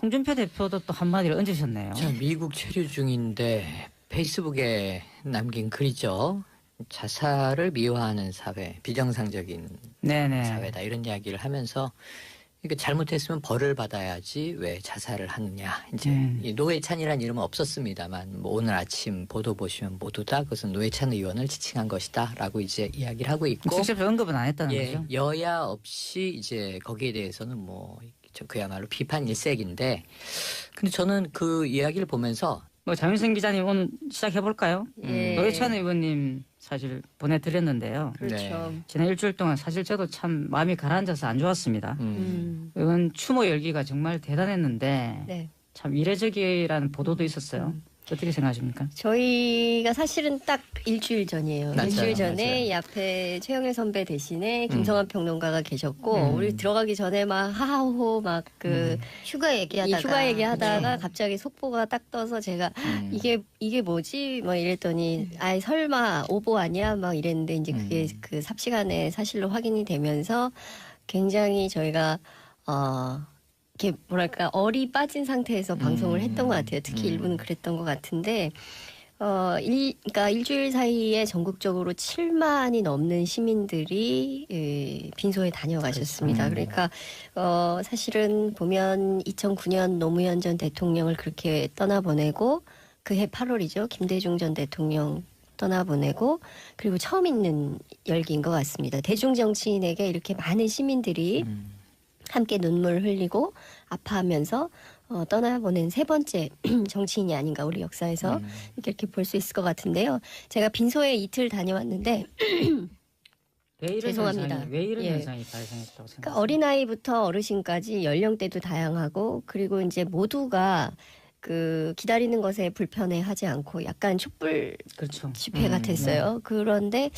홍준표 대표도 또 한마디를 얹으셨네요. 자, 미국 체류 중인데 페이스북에 남긴 글이죠. 자살을 미화하는 사회, 비정상적인 네네. 사회다 이런 이야기를 하면서 이게 잘못했으면 벌을 받아야지 왜 자살을 하느냐. 이제 이 노회찬이라는 이름은 없었습니다만 뭐 오늘 아침 보도 보시면 모두 다 그것은 노회찬 의원을 지칭한 것이다라고 이제 이야기를 하고 있고 직접 언급은 안 했다는 예, 거죠. 여야 없이 이제 거기에 대해서는 뭐 그야말로 비판 일색인데 근데 저는 그 이야기를 보면서 뭐 장윤선 기자님 오늘 시작해 볼까요? 예. 노회찬 의원님 사실 보내드렸는데요. 그렇죠. 네. 지난 일주일 동안 사실 저도 참 마음이 가라앉아서 안 좋았습니다. 의원 추모 열기가 정말 대단했는데 네. 참 이례적이라는 보도도 있었어요. 어떻게 생각하십니까? 저희가 사실은 딱 일주일 전이에요. 맞아요, 일주일 전에 맞아요. 이 앞에 최영일 선배 대신에 김성환 평론가가 계셨고 우리 들어가기 전에 막 하하호 막 그 휴가 얘기하다가 휴가 얘기하다가 갑자기 속보가 딱 떠서 제가 이게 뭐지? 막 이랬더니 아이 설마 오보 아니야? 막 이랬는데 이제 그게 그 삽시간에 사실로 확인이 되면서 굉장히 저희가 이렇게 뭐랄까 얼이 빠진 상태에서 방송을 했던 것 같아요. 특히 일부는 그랬던 것 같은데 그러니까 일주일 사이에 전국적으로 7만이 넘는 시민들이 빈소에 다녀가셨습니다. 그러니까 사실은 보면 2009년 노무현 전 대통령을 그렇게 떠나보내고 그해 8월이죠. 김대중 전 대통령 떠나보내고 그리고 처음 있는 열기인 것 같습니다. 대중 정치인에게 이렇게 많은 시민들이 함께 눈물 흘리고 아파하면서 떠나보낸 세 번째 정치인이 아닌가 우리 역사에서 이렇게 볼 수 있을 것 같은데요. 제가 빈소에 이틀 다녀왔는데 왜 이런 죄송합니다. 현상이, 왜 이런 예. 현상이 발생했다고 생각하세요? 그러니까 어린아이부터 어르신까지 연령대도 다양하고 그리고 이제 모두가 그 기다리는 것에 불편해하지 않고 약간 촛불 그렇죠. 집회가 됐어요. 그런데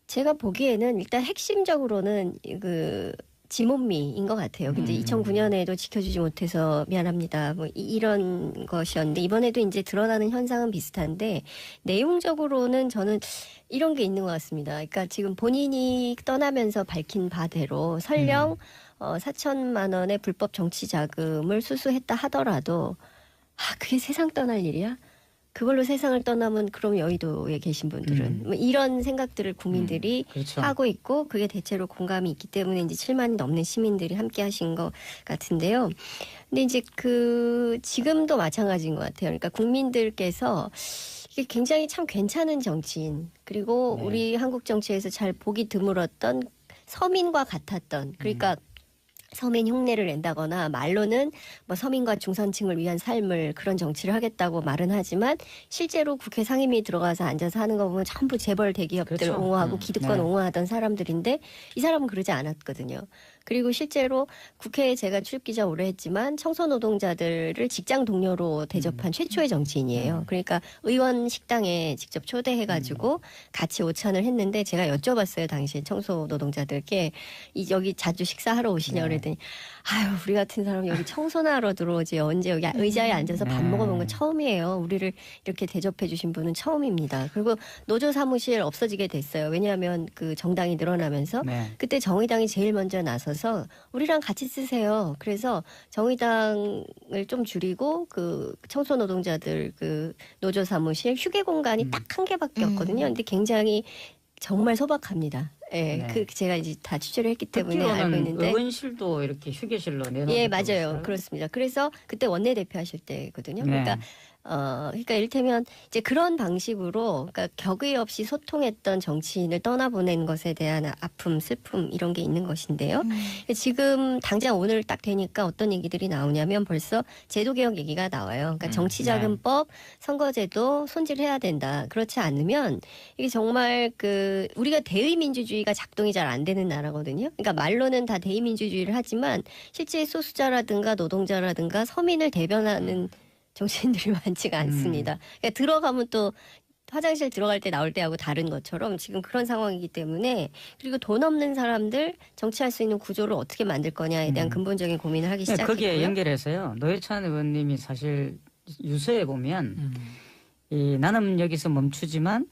제가 보기에는 일단 핵심적으로는 그 지몬미인 것 같아요. 근데 2009년에도 지켜주지 못해서 미안합니다. 뭐 이런 것이었는데 이번에도 이제 드러나는 현상은 비슷한데 내용적으로는 저는 이런 게 있는 것 같습니다. 그러니까 지금 본인이 떠나면서 밝힌 바대로 설령 4천만 원의 불법 정치 자금을 수수했다 하더라도 그게 세상 떠날 일이야? 그걸로 세상을 떠나면 그럼 여의도에 계신 분들은 뭐 이런 생각들을 국민들이 그렇죠. 하고 있고 그게 대체로 공감이 있기 때문에 이제 7만이 넘는 시민들이 함께 하신 것 같은데요. 근데 이제 그 지금도 마찬가지인 것 같아요. 그러니까 국민들께서 이게 굉장히 참 괜찮은 정치인 그리고 네. 우리 한국 정치에서 잘 보기 드물었던 서민과 같았던 그러니까 서민 흉내를 낸다거나 말로는 뭐 서민과 중산층을 위한 삶을 그런 정치를 하겠다고 말은 하지만 실제로 국회 상임위 들어가서 앉아서 하는 거 보면 전부 재벌 대기업들 그렇죠. 옹호하고 기득권 네. 옹호하던 사람들인데 이 사람은 그러지 않았거든요. 그리고 실제로 국회에 제가 출입기자 오래 했지만 청소노동자들을 직장 동료로 대접한 최초의 정치인이에요. 그러니까 의원 식당에 직접 초대해가지고 같이 오찬을 했는데 제가 여쭤봤어요. 당시에 청소노동자들께 여기 자주 식사하러 오시냐 그랬더니 아유 우리 같은 사람 여기 청소나 하러 들어오지 언제 여기 의자에 앉아서 밥 먹어본 건 처음이에요. 우리를 이렇게 대접해 주신 분은 처음입니다. 그리고 노조 사무실 없어지게 됐어요. 왜냐하면 그 정당이 늘어나면서 네. 그때 정의당이 제일 먼저 나서서 우리랑 같이 쓰세요. 그래서 정의당을 좀 줄이고 그 청소노동자들 그 노조 사무실 휴게 공간이 딱 한 개밖에 없거든요. 근데 굉장히 정말 소박합니다. 예, 네. 그 제가 이제 다 취재를 했기 때문에 알고 듣기로는 있는데. 의원실도 이렇게 휴게실로 내놓은 예, 것도 맞아요. 있어요. 그렇습니다. 그래서 그때 원내대표 하실 때거든요. 네. 그러니까 이를테면 이제 그런 방식으로 그러니까 격의 없이 소통했던 정치인을 떠나보낸 것에 대한 아픔, 슬픔 이런 게 있는 것인데요. 지금 당장 오늘 딱 되니까 어떤 얘기들이 나오냐면 벌써 제도개혁 얘기가 나와요. 그러니까 정치자금법, 선거제도 손질해야 된다. 그렇지 않으면 이게 정말 그 우리가 대의민주주의가 작동이 잘 안 되는 나라거든요. 그러니까 말로는 다 대의민주주의를 하지만 실제 소수자라든가 노동자라든가 서민을 대변하는 정치인들이 많지가 않습니다. 그러니까 들어가면 또 화장실 들어갈 때 나올 때하고 다른 것처럼 지금 그런 상황이기 때문에 그리고 돈 없는 사람들 정치할 수 있는 구조를 어떻게 만들 거냐에 대한 근본적인 고민을 하기 네, 시작했고요. 거기에 연결해서요. 노회찬 의원님이 사실 유서에 보면 이 나는 여기서 멈추지만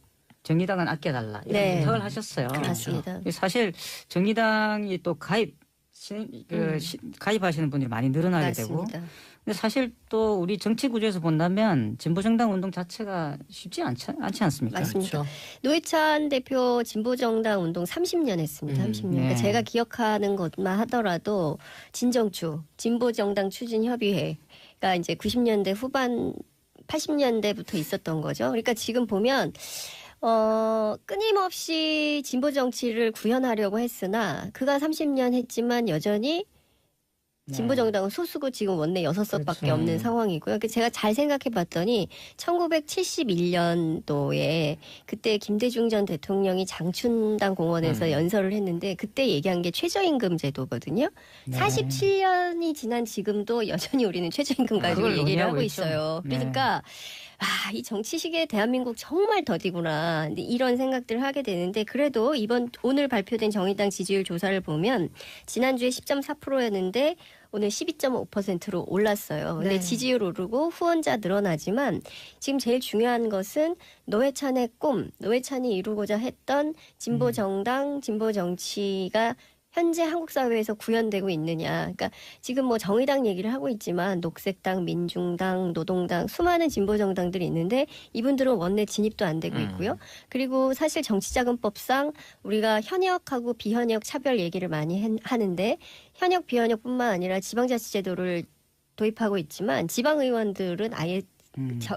정의당은 아껴달라 이런 네. 부탁을 하셨어요. 맞습니다. 사실 정의당이 또 가입 가입하시는 분들이 많이 늘어나게 되고. 맞습니다. 근데 사실 또 우리 정치 구조에서 본다면 진보정당 운동 자체가 쉽지 않지 않습니까? 맞습니다. 그렇죠. 노회찬 대표 진보정당 운동 30년 했습니다. 30년. 네. 그러니까 제가 기억하는 것만 하더라도 진정추, 진보정당 추진협의회가 이제 90년대 후반 80년대부터 있었던 거죠. 그러니까 지금 보면 끊임없이 진보 정치를 구현하려고 했으나 그가 30년 했지만 여전히 진보 정당은 소수고 지금 원내 6석밖에 그렇죠. 없는 상황이고요. 제가 잘 생각해 봤더니 1971년도에 그때 김대중 전 대통령이 장춘당 공원에서 연설을 했는데 그때 얘기한 게 최저임금 제도거든요. 네. 47년이 지난 지금도 여전히 우리는 최저임금 가지고 그걸 얘기를 논의하고 하고 있죠. 있어요. 네. 그러니까 이 정치 시기에 대한민국 정말 더디구나. 근데 이런 생각들을 하게 되는데 그래도 오늘 발표된 정의당 지지율 조사를 보면 지난주에 10.4%였는데 오늘 12.5%로 올랐어요. 근데 네. 지지율 오르고 후원자 늘어나지만 지금 제일 중요한 것은 노회찬의 꿈, 노회찬이 이루고자 했던 진보 정당, 진보 정치가 현재 한국 사회에서 구현되고 있느냐. 그러니까 지금 뭐 정의당 얘기를 하고 있지만 녹색당, 민중당, 노동당 수많은 진보 정당들이 있는데 이분들은 원내 진입도 안 되고 있고요. 그리고 사실 정치자금법상 우리가 현역하고 비현역 차별 얘기를 많이 하는데 현역 비현역뿐만 아니라 지방자치제도를 도입하고 있지만 지방의원들은 아예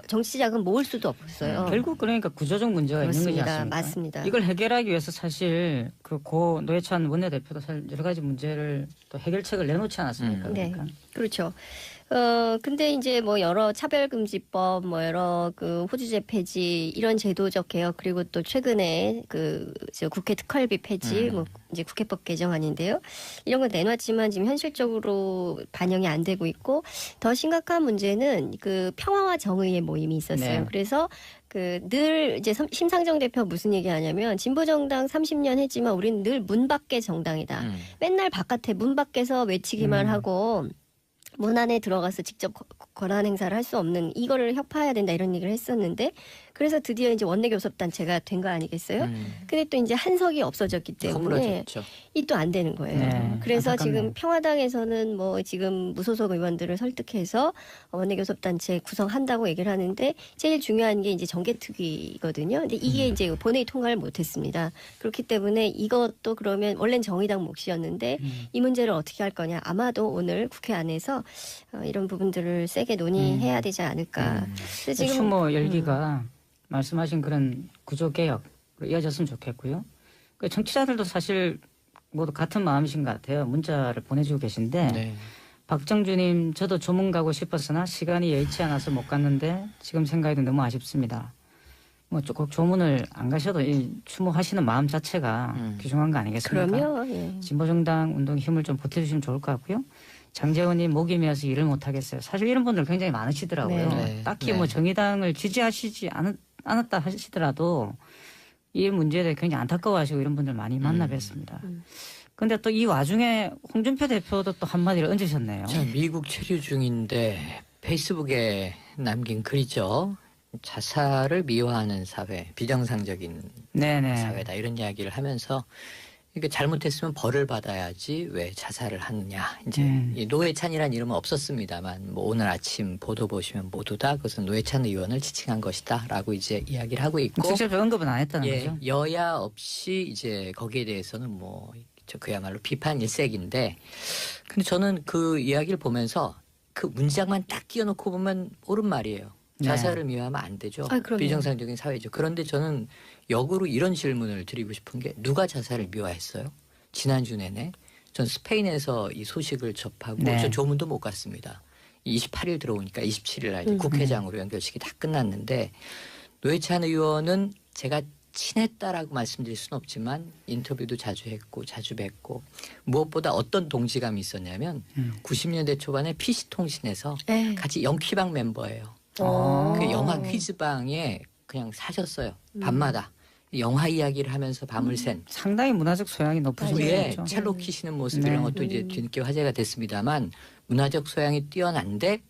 정치자금 모을 수도 없어요. 결국 그러니까 구조적 문제가 있는 거지 그렇습니다. 않습니까? 맞습니다. 이걸 해결하기 위해서 사실 고 노회찬 원내대표도 사실 여러 가지 문제를 또 해결책을 내놓지 않았습니까? 네. 그러니까. 그렇죠. 근데 이제 뭐 여러 차별금지법, 뭐 여러 그 호주제 폐지 이런 제도적 개혁 그리고 또 최근에 저 국회 특활비 폐지, 뭐 이제 국회법 개정안인데요. 이런 거 내놨지만 지금 현실적으로 반영이 안 되고 있고 더 문제는 그 평화와 정의의 모임이 있었어요. 네. 그래서 늘 이제 심상정 대표 무슨 얘기하냐면 진보정당 30년 했지만 우리는 늘 문 밖의 정당이다. 맨날 바깥에 문 밖에서 외치기만 하고 문 안에 들어가서 직접 권한 행사를 할 수 없는 이거를 혁파해야 된다 이런 얘기를 했었는데 그래서 드디어 이제 원내교섭단체가 된 거 아니겠어요? 근데 또 이제 한석이 없어졌기 때문에 허물어졌죠. 이 또 안 되는 거예요. 네, 그래서 안타깝네요. 지금 평화당에서는 뭐 지금 무소속 의원들을 설득해서 원내교섭단체 구성한다고 얘기를 하는데 제일 중요한 게 이제 정개특위거든요. 근데 이게 이제 본회의 통과를 못했습니다. 그렇기 때문에 이것도 그러면 원래는 정의당 몫이었는데 이 문제를 어떻게 할 거냐. 아마도 오늘 국회 안에서 이런 부분들을 세게 논의해야 되지 않을까. 그래서 지금 추모 열기가 말씀하신 그런 구조 개혁으로 이어졌으면 좋겠고요. 그 정치자들도 사실 모두 같은 마음이신 것 같아요. 문자를 보내주고 계신데 네. 박정주님 저도 조문 가고 싶었으나 시간이 여의치 않아서 못 갔는데 지금 생각해도 너무 아쉽습니다. 뭐 꼭 조문을 안 가셔도 이 추모하시는 마음 자체가 귀중한 거 아니겠습니까? 그럼요. 예. 진보정당 운동 힘을 좀 보태주시면 좋을 것 같고요. 장재원님 목이 메어서 일을 못 하겠어요. 사실 이런 분들 굉장히 많으시더라고요. 네. 딱히 네. 뭐 정의당을 지지하시지 않았다 하시더라도 이 문제에 대해 굉장히 안타까워하시고 이런 분들 많이 만나 뵀습니다. 근데 또 이 와중에 홍준표 대표도 또 한마디를 얹으셨네요. 자, 미국 체류 중인데 페이스북에 남긴 글이죠. 자살을 미화하는 사회, 비정상적인 네네. 사회다 이런 이야기를 하면서 이게 잘못했으면 벌을 받아야지 왜 자살을 하느냐. 이제 이 노회찬이라는 이름은 없었습니다만 뭐 오늘 아침 보도 보시면 모두 다 그것은 노회찬 의원을 지칭한 것이다라고 이제 이야기를 하고 있고 직접 언급은 안 했다는 예, 거죠. 여야 없이 이제 거기에 대해서는 뭐 그야말로 비판 일색인데 근데 저는 그 이야기를 보면서 그 문장만 딱 끼워놓고 보면 옳은 말이에요. 네. 자살을 미워하면 안 되죠. 그럼요. 비정상적인 사회죠. 그런데 저는 역으로 이런 질문을 드리고 싶은 게 누가 자살을 미워했어요? 지난주 내내 전 스페인에서 이 소식을 접하고 네. 저 조문도 못 갔습니다. 28일 들어오니까 27일 날 이제 국회장으로 연결식이 다 끝났는데 노회찬 의원은 제가 친했다라고 말씀드릴 수는 없지만 인터뷰도 자주 했고 자주 뵙고 무엇보다 어떤 동지감이 있었냐면 90년대 초반에 PC통신에서 네. 같이 영퀴방 멤버예요. 아. 그 영화 퀴즈방에 그냥 사셨어요. 밤마다 영화 이야기를 하면서 밤을 샌. 상당히 문화적 소양이 높으신 우리의 분이죠. 첼로 키시는 모습 네. 이런 것도 이제 뒤늦게 화제가 됐습니다만 문화적 소양이 뛰어난데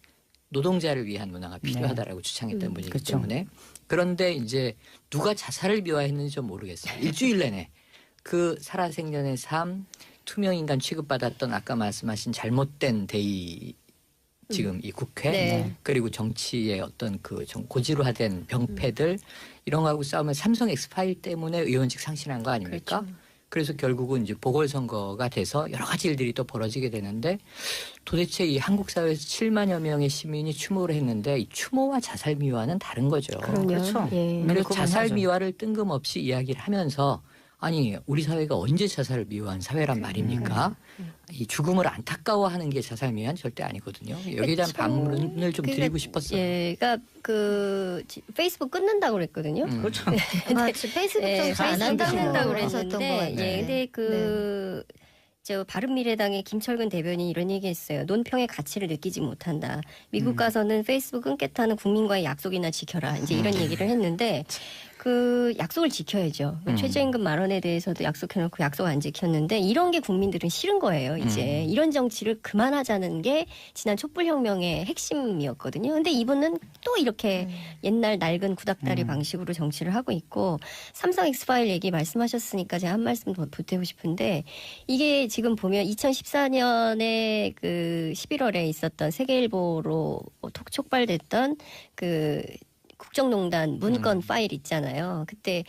노동자를 위한 문화가 필요하다라고 주창했던 분이기 그렇죠. 때문에 그런데 이제 누가 자살을 미화했는지 좀 모르겠어요. 일주일 내내 그 살아생전의 삶, 투명 인간 취급받았던 아까 말씀하신 잘못된 대의 지금 이 국회 네. 그리고 정치의 어떤 그 좀 고지로화된 병폐들 이런 거하고 싸우면 삼성 엑스파일 때문에 의원직 상실한 거 아닙니까? 그렇죠. 그래서 결국은 이제 보궐선거가 돼서 여러 가지 일들이 또 벌어지게 되는데 도대체 이 한국 사회에서 7만여 명의 시민이 추모를 했는데 이 추모와 자살 미화는 다른 거죠. 그럼요. 그렇죠. 예. 그래서 구분하죠. 자살 미화를 뜬금없이 이야기를 하면서 아니 우리 사회가 언제 자살을 미화한 사회란 말입니까? 이 죽음을 안타까워하는 게 자살 미화는 절대 아니거든요. 여기에 대한 그쵸. 반문을 좀 드리고 싶었어요. 예, 그러니까 페이스북 끊는다고 그랬거든요. 그렇죠. 아마 페이스북 예, 좀 안 페이스북 끊는다고 한다고 하셨던 것 그랬는데, 같아요. 예, 근데 저 바른미래당의 김철근 대변인이 이런 얘기했어요. 논평의 가치를 느끼지 못한다. 미국 가서는 페이스북 끊겠다는 국민과의 약속이나 지켜라. 이제 이런 얘기를 했는데 그 약속을 지켜야죠. 최저임금 만원에 대해서도 약속해놓고 약속 안 지켰는데 이런 게 국민들은 싫은 거예요. 이제 이런 정치를 그만하자는 게 지난 촛불혁명의 핵심이었거든요. 근데 이분은 또 이렇게 옛날 낡은 구닥다리 방식으로 정치를 하고 있고 삼성 엑스파일 얘기 말씀하셨으니까 제가 한 말씀 더 보태고 싶은데 이게 지금 보면 2014년에 그 11월에 있었던 세계일보로 촉발됐던 그 국정농단 문건 파일 있잖아요. 그때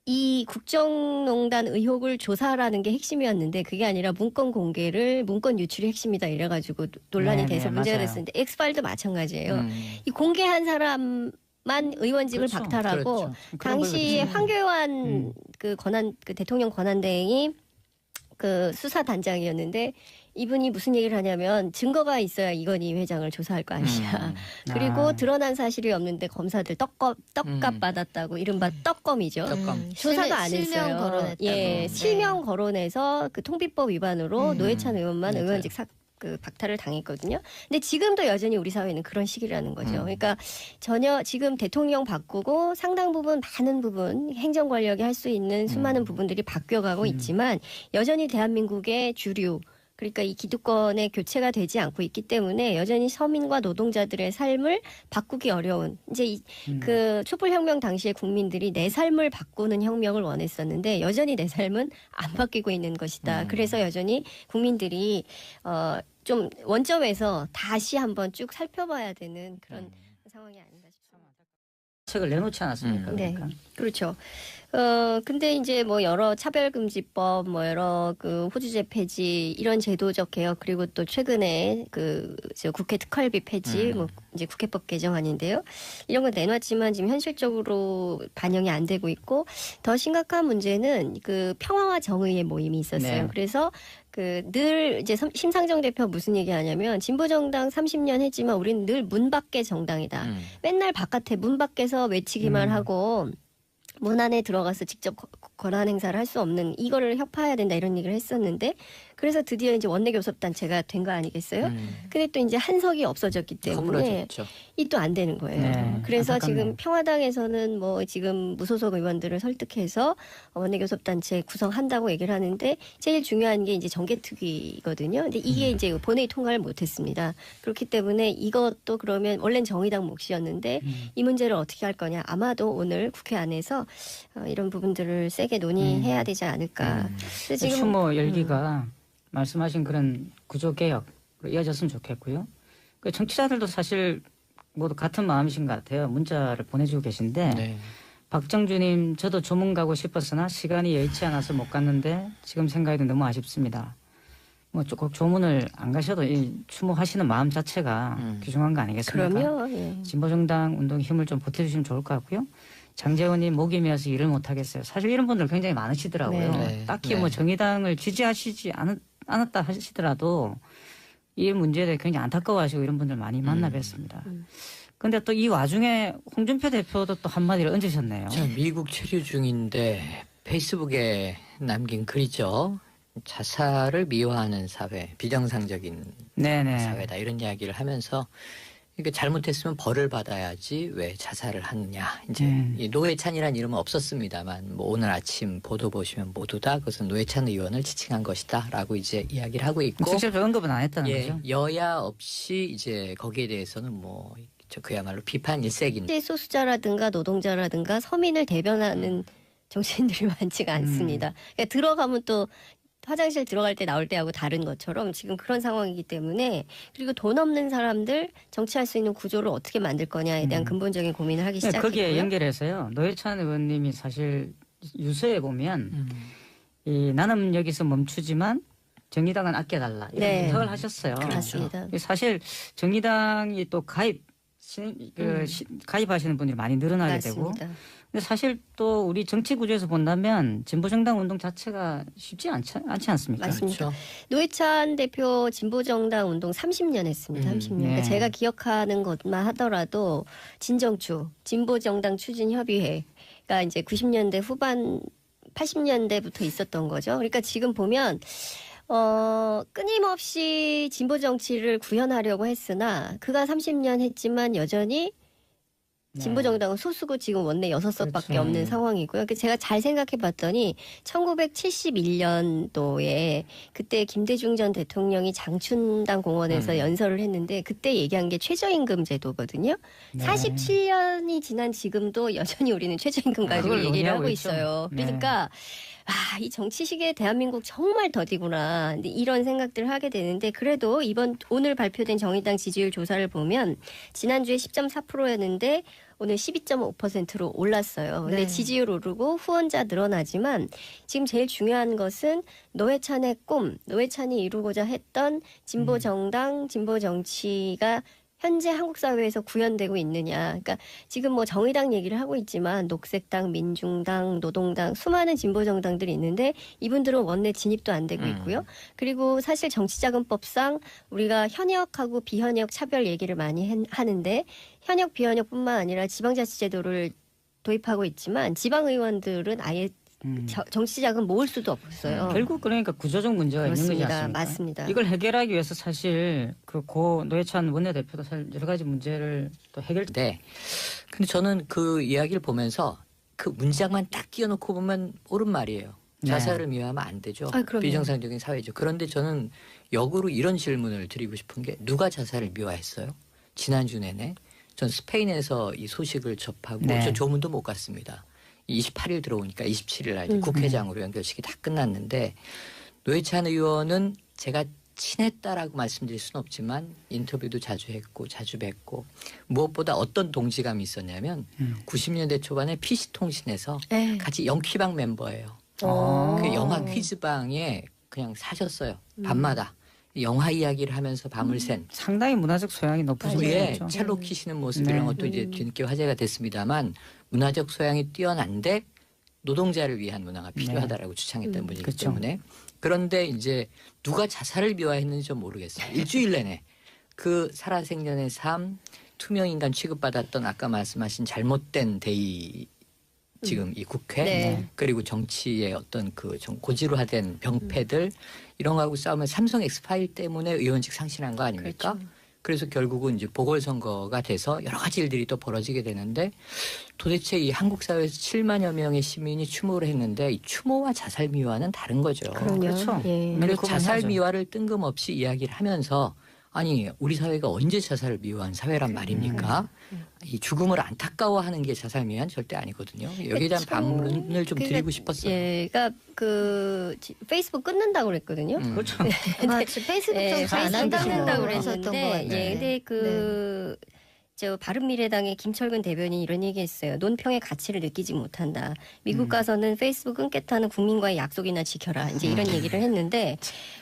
이 국정농단 의혹을 조사라는 게 핵심이었는데 그게 아니라 문건 공개를 문건 유출이 핵심이다 이래가지고 논란이 네, 돼서 네, 문제가 맞아요. 됐었는데 엑스파일도 마찬가지예요. 이 공개한 사람만 의원직을 그렇죠. 박탈하고 그렇죠. 그런 당시 걸로 황교안 그 대통령 권한대행이 그 수사 단장이었는데 이분이 무슨 얘기를 하냐면 증거가 있어야 이건희 회장을 조사할 거 아니냐. 그리고 드러난 사실이 없는데 검사들 떡값 받았다고 이른바 떡검이죠. 떡검. 조사도 안 했어요. 실명 거론했다고. 예, 네. 실명 거론해서 그 통비법 위반으로 노회찬 의원만 맞아요. 의원직 그 박탈을 당했거든요. 근데 지금도 여전히 우리 사회는 그런 시기라는 거죠. 그러니까 전혀 지금 대통령 바꾸고 상당 부분 많은 부분 행정 권력이 할 수 있는 수많은 부분들이 바뀌어가고 있지만 여전히 대한민국의 주류 그러니까 이 기득권의 교체가 되지 않고 있기 때문에 여전히 서민과 노동자들의 삶을 바꾸기 어려운 이제 그 촛불혁명 당시에 국민들이 내 삶을 바꾸는 혁명을 원했었는데 여전히 내 삶은 안 바뀌고 있는 것이다. 그래서 여전히 국민들이 좀 원점에서 다시 한번 쭉 살펴봐야 되는 그런 상황이 아닌가 싶습니다. 책을 내놓지 않았습니까? 네. 그러니까. 그렇죠. 근데 이제 뭐 여러 차별금지법, 뭐 여러 그 호주제 폐지, 이런 제도적 개혁, 그리고 또 최근에 저 국회 특활비 폐지, 뭐 이제 국회법 개정안인데요. 이런 거 내놨지만 지금 현실적으로 반영이 안 되고 있고 더 심각한 문제는 그 평화와 정의의 모임이 있었어요. 네. 그래서 늘 이제 심상정 대표 무슨 얘기 하냐면 진보정당 30년 했지만 우리는 늘 문 밖의 정당이다. 맨날 바깥에 문 밖에서 외치기만 하고 문 안에 들어가서 직접 권한 행사를 할 수 없는 이거를 혁파해야 된다 이런 얘기를 했었는데 그래서 드디어 이제 원내교섭단체가 된 거 아니겠어요? 근데 또 이제 한석이 없어졌기 때문에 허물어졌죠. 이 또 안 되는 거예요. 네, 그래서 안타깝네요. 지금 평화당에서는 뭐 지금 무소속 의원들을 설득해서 원내교섭단체 구성한다고 얘기를 하는데 제일 중요한 게 이제 정개특위거든요. 근데 이게 이제 본회의 통과를 못했습니다. 그렇기 때문에 이것도 그러면 원래는 정의당 몫이었는데 이 문제를 어떻게 할 거냐. 아마도 오늘 국회 안에서 이런 부분들을 세게 논의해야 되지 않을까. 그래서 지금 추모 열기가 말씀하신 그런 구조개혁 이어졌으면 좋겠고요. 그 정치자들도 사실 모두 같은 마음이신 것 같아요. 문자를 보내주고 계신데 네. 박정주님 저도 조문 가고 싶었으나 시간이 여의치 않아서 못 갔는데 지금 생각해도 너무 아쉽습니다. 뭐 꼭 조문을 안 가셔도 이 추모하시는 마음 자체가 귀중한 거 아니겠습니까? 그럼요. 예. 진보정당 운동 힘을 좀 보태주시면 좋을 것 같고요. 장재원님 목이 메어서 일을 못 하겠어요. 사실 이런 분들 굉장히 많으시더라고요. 네. 딱히 네. 뭐 정의당을 지지하시지 않았다 하시더라도 이 문제에 대해 굉장히 안타까워하시고 이런 분들 많이 만나 뵀습니다. 근데 또 이 와중에 홍준표 대표도 또 한마디를 얹으셨네요. 자, 미국 체류 중인데 페이스북에 남긴 글이죠. 자살을 미화하는 사회, 비정상적인 네네. 사회다 이런 이야기를 하면서 이게 잘못했으면 벌을 받아야지 왜 자살을 하느냐. 이제 이 노회찬이라는 이름은 없었습니다만 뭐 오늘 아침 보도 보시면 모두 다 그것은 노회찬 의원을 지칭한 것이다라고 이제 이야기를 하고 있고 직접 언급은 안 했다는 예, 거죠. 여야 없이 이제 거기에 대해서는 뭐 그야말로 비판 일색인. 소수자라든가 노동자라든가 서민을 대변하는 정치인들이 많지가 않습니다. 그러니까 들어가면 또 화장실 들어갈 때 나올 때하고 다른 것처럼 지금 그런 상황이기 때문에 그리고 돈 없는 사람들 정치할 수 있는 구조를 어떻게 만들 거냐에 대한 근본적인 고민을 하기 네, 시작했고요. 거기에 연결해서요. 노회찬 의원님이 사실 유서에 보면 이 나는 여기서 멈추지만 정의당은 아껴달라 이런 네. 부탁을 하셨어요. 맞습니다. 사실 정의당이 또 가입하시는 분들이 많이 늘어나게 되고 맞습니다. 근데 사실 또 우리 정치 구조에서 본다면 진보정당 운동 자체가 쉽지 않지 않습니까? 맞습니다. 그렇죠. 노회찬 대표 진보정당 운동 30년 했습니다. 30년. 그러니까 네. 제가 기억하는 것만 하더라도 진정추, 진보정당 추진협의회가 이제 90년대 후반 80년대부터 있었던 거죠. 그러니까 지금 보면 끊임없이 진보 정치를 구현하려고 했으나 그가 30년 했지만 여전히 진보 정당은 소수고 지금 원내 6석밖에 그렇죠. 없는 상황이고요. 제가 잘 생각해 봤더니 1971년도에 그때 김대중 전 대통령이 장춘당 공원에서 연설을 했는데 그때 얘기한 게 최저임금 제도거든요. 네. 47년이 지난 지금도 여전히 우리는 최저임금 가지고 그걸 얘기를 논의하고 하고 있죠. 있어요. 네. 그러니까 이 정치 시기에 대한민국 정말 더디구나. 근데 이런 생각들을 하게 되는데 그래도 오늘 발표된 정의당 지지율 조사를 보면 지난주에 10.4%였는데 오늘 12.5%로 올랐어요. 근데 네. 지지율 오르고 후원자 늘어나지만 지금 제일 중요한 것은 노회찬의 꿈, 노회찬이 이루고자 했던 진보 정당, 진보 정치가 현재 한국 사회에서 구현되고 있느냐. 그러니까 지금 뭐 정의당 얘기를 하고 있지만 녹색당, 민중당, 노동당 수많은 진보 정당들이 있는데 이분들은 원내 진입도 안 되고 있고요. 그리고 사실 정치자금법상 우리가 현역하고 비현역 차별 얘기를 많이 하는데 현역 비현역뿐만 아니라 지방자치제도를 도입하고 있지만 지방의원들은 아예 정치자금 모을 수도 없어요. 결국 그러니까 구조적 문제가 있는 거지 그렇습니다. 않습니까? 맞습니다. 이걸 해결하기 위해서 사실 고 노회찬 원내대표도 사실 여러 가지 문제를 또 해결. 네. 근데 저는 그 이야기를 보면서 그 문장만 딱 끼워놓고 보면 옳은 말이에요. 네. 자살을 미워하면 안 되죠. 그럼요. 비정상적인 사회죠. 그런데 저는 역으로 이런 질문을 드리고 싶은 게 누가 자살을 미워했어요? 지난주 내내. 전 스페인에서 이 소식을 접하고 네. 저 조문도 못 갔습니다. 28일 들어오니까 27일 날 이제 국회장으로 연결식이 다 끝났는데 노회찬 의원은 제가 친했다라고 말씀드릴 수는 없지만 인터뷰도 자주 했고 자주 뵙고 무엇보다 어떤 동지감이 있었냐면 90년대 초반에 PC통신에서 네. 같이 영퀴방 멤버예요. 아. 그 영화 퀴즈방에 그냥 사셨어요. 밤마다 영화 이야기를 하면서 밤을 샌 상당히 문화적 소양이 높으신 우리의 분이죠. 첼로 키시는 모습 이런 네. 것도 이제 뒤늦게 화제가 됐습니다만 문화적 소양이 뛰어난데 노동자를 위한 문화가 필요하다라고 주창했던 분이기 그렇죠. 때문에 그런데 이제 누가 자살을 미화했는지 좀 모르겠어요. 일주일 내내 그 살아생전의 삶 투명인간 취급받았던 아까 말씀하신 잘못된 대의 지금 이 국회 네. 그리고 정치의 어떤 그 좀 고지로화된 병폐들 이런 거하고 싸우면 삼성 엑스파일 때문에 의원직 상실한 거 아닙니까? 그렇죠. 그래서 결국은 이제 보궐선거가 돼서 여러 가지 일들이 또 벌어지게 되는데 도대체 이 한국 사회에서 7만여 명의 시민이 추모를 했는데 이 추모와 자살 미화는 다른 거죠. 그럼요. 그렇죠. 예. 그래서 그건 자살 하죠. 미화를 뜬금없이 이야기를 하면서 아니 우리 사회가 언제 자살을 미화한 사회란 말입니까? 이 죽음을 안타까워하는 게 자살 미화는 절대 아니거든요. 여기에 대한 그쵸. 반문을 좀 그러니까, 드리고 싶었어요. 예, 그러니까 페이스북 끊는다고 그랬거든요. 그렇죠. 아마 페이스북 예, 정치 안 페이스북 한다고 끊는다고 그러셨던 것 그랬는데, 같아요. 예, 근데 저 바른미래당의 김철근 대변인이 이런 얘기했어요. 논평의 가치를 느끼지 못한다. 미국 가서는 페이스북 끊겠다는 국민과의 약속이나 지켜라. 이제 이런 얘기를 했는데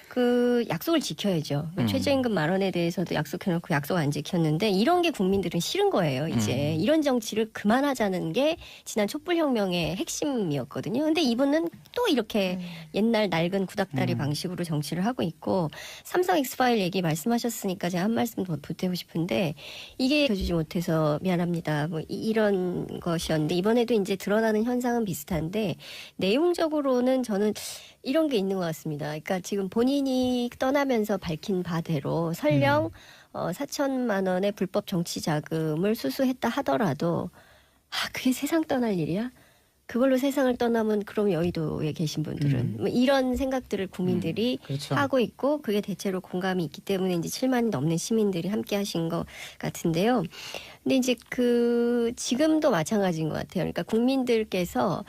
그 약속을 지켜야죠. 최저임금 만원에 대해서도 약속해놓고 약속 안 지켰는데 이런 게 국민들은 싫은 거예요. 이제 이런 정치를 그만하자는 게 지난 촛불혁명의 핵심이었거든요. 근데 이분은 또 이렇게 옛날 낡은 구닥다리 방식으로 정치를 하고 있고 삼성 엑스파일 얘기 말씀하셨으니까 제가 한 말씀 더 보태고 싶은데 이게 주지 못해서 미안합니다. 뭐 이런 것이었는데 이번에도 이제 드러나는 현상은 비슷한데 내용적으로는 저는 이런 게 있는 것 같습니다. 그러니까 지금 본인이 떠나면서 밝힌 바대로 설령 4천만 원의 불법 정치 자금을 수수했다 하더라도 그게 세상 떠날 일이야? 그걸로 세상을 떠나면 그럼 여의도에 계신 분들은 뭐 이런 생각들을 국민들이 그렇죠. 하고 있고 그게 대체로 공감이 있기 때문에 이제 7만이 넘는 시민들이 함께 하신 것 같은데요. 근데 이제 지금도 마찬가지인 것 같아요. 그러니까 국민들께서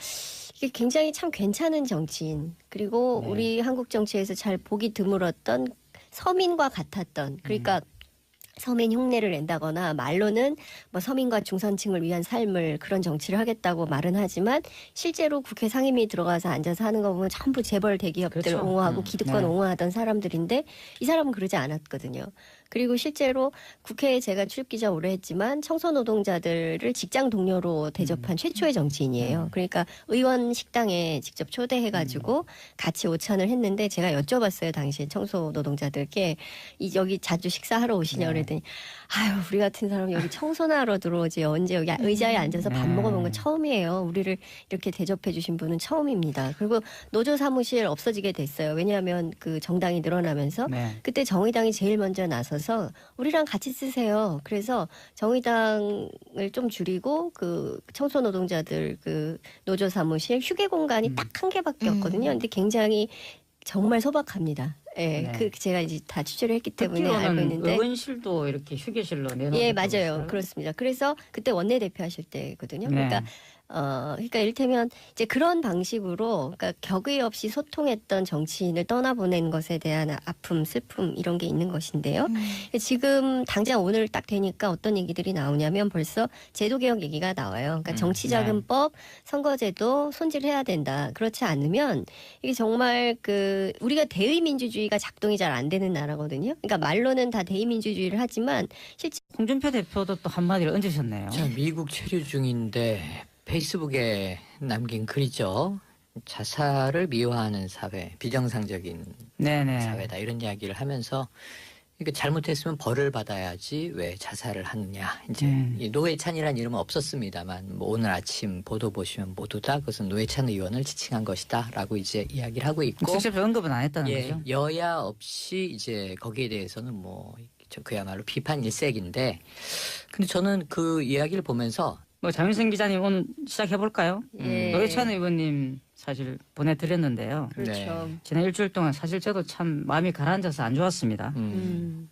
이게 굉장히 참 괜찮은 정치인 그리고 네. 우리 한국 정치에서 잘 보기 드물었던 서민과 같았던 그러니까 서민 흉내를 낸다거나 말로는 뭐 서민과 중산층을 위한 삶을 그런 정치를 하겠다고 말은 하지만 실제로 국회 상임위 들어가서 앉아서 하는 거 보면 전부 재벌 대기업들 그렇죠. 옹호하고 기득권 네. 옹호하던 사람들인데 이 사람은 그러지 않았거든요. 그리고 실제로 국회에 제가 출입기자 오래 했지만 청소노동자들을 직장 동료로 대접한 최초의 정치인이에요. 그러니까 의원 식당에 직접 초대해가지고 같이 오찬을 했는데 제가 여쭤봤어요. 당시에 청소노동자들께 여기 자주 식사하러 오시냐 그랬더니 아유 우리 같은 사람 여기 청소나 하러 들어오지 언제 여기 의자에 앉아서 밥 먹어본 건 처음이에요. 우리를 이렇게 대접해 주신 분은 처음입니다. 그리고 노조 사무실 없어지게 됐어요. 왜냐하면 그 정당이 늘어나면서 네. 그때 정의당이 제일 먼저 나서서 우리랑 같이 쓰세요. 그래서 정의당을 좀 줄이고 그 청소노동자들 그 노조 사무실 휴게 공간이 딱 한 개밖에 없거든요. 근데 굉장히 정말 소박합니다. 예, 네. 그 제가 이제 다 취재를 했기 때문에 알고 듣기로는 있는데. 의원실도 이렇게 휴게실로 내놓은 예, 것도 맞아요. 있어요. 그렇습니다. 그래서 그때 원내대표 하실 때거든요. 네. 그러니까 이를테면 이제 그런 방식으로 그러니까 격의 없이 소통했던 정치인을 떠나보낸 것에 대한 아픔, 슬픔 이런 게 있는 것인데요. 지금 당장 오늘 딱 되니까 어떤 얘기들이 나오냐면 벌써 제도개혁 얘기가 나와요. 그러니까 정치자금법, 선거제도 손질해야 된다. 그렇지 않으면 이게 정말 그 우리가 대의민주주의가 작동이 잘 안 되는 나라거든요. 그러니까 말로는 다 대의민주주의를 하지만 실제 홍준표 대표도 또 한마디를 얹으셨네요. 자, 미국 체류 중인데 페이스북에 남긴 글이죠. 자살을 미화하는 사회, 비정상적인 네네. 사회다 이런 이야기를 하면서 이게 잘못했으면 벌을 받아야지 왜 자살을 하느냐. 이제 이 노회찬이라는 이름은 없었습니다만 뭐 오늘 아침 보도 보시면 모두 다 그것은 노회찬 의원을 지칭한 것이다라고 이제 이야기를 하고 있고 직접 언급은 안 했다는 예, 거죠. 여야 없이 이제 거기에 대해서는 뭐 그야말로 비판 일색인데 근데 저는 그 이야기를 보면서 뭐 장윤선 기자님 오늘 시작해 볼까요? 예. 노회찬 의원님 사실 보내드렸는데요. 그렇죠. 지난 일주일 동안 사실 저도 참 마음이 가라앉아서 안 좋았습니다.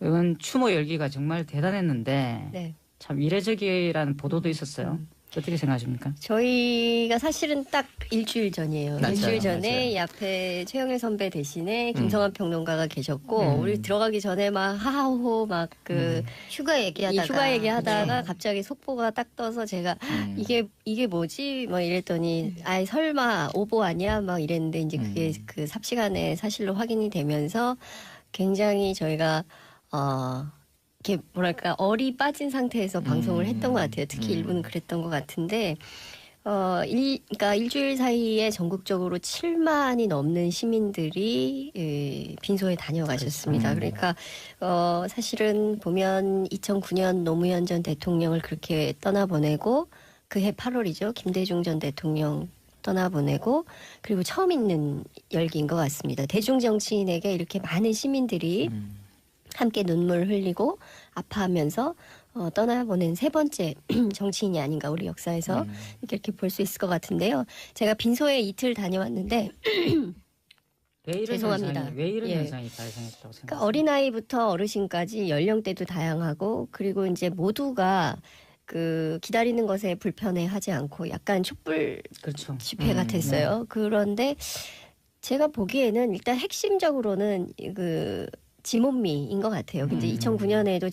의원 추모 열기가 정말 대단했는데 네. 참 이례적이라는 보도도 있었어요. 어떻게 생각하십니까? 저희가 사실은 딱 일주일 전이에요. 맞아요, 일주일 전에 맞아요. 이 앞에 최영일 선배 대신에 김성환 평론가가 계셨고 우리 들어가기 전에 막 하하호호 막 그 휴가 얘기하다가 휴가 얘기하다가 갑자기 속보가 딱 떠서 제가 이게 뭐지 막 이랬더니 아이 설마 오보 아니야 막 이랬는데 이제 그게 그 삽시간에 사실로 확인이 되면서 굉장히 저희가 이렇게 뭐랄까 얼이 빠진 상태에서 방송을 했던 것 같아요. 특히 일부는 그랬던 것 같은데 그러니까 일주일 사이에 전국적으로 7만이 넘는 시민들이 빈소에 다녀가셨습니다. 그러니까 사실은 보면 2009년 노무현 전 대통령을 그렇게 떠나보내고 그해 8월이죠. 김대중 전 대통령 떠나보내고 그리고 처음 있는 열기인 것 같습니다. 대중 정치인에게 이렇게 많은 시민들이 함께 눈물 흘리고 아파하면서 떠나보낸 세 번째 정치인이 아닌가 우리 역사에서 이렇게 볼 수 있을 것 같은데요. 제가 빈소에 이틀 다녀왔는데 왜 이런 죄송합니다. 현상이, 왜 이런 예. 현상이 발생했다고 생각하세요? 그러니까 어린아이부터 어르신까지 연령대도 다양하고 그리고 이제 모두가 그 기다리는 것에 불편해하지 않고 약간 촛불 그렇죠. 집회가 됐어요. 그런데 제가 보기에는 일단 핵심적으로는 그 지몬미인 것 같아요. 근데 2009년에도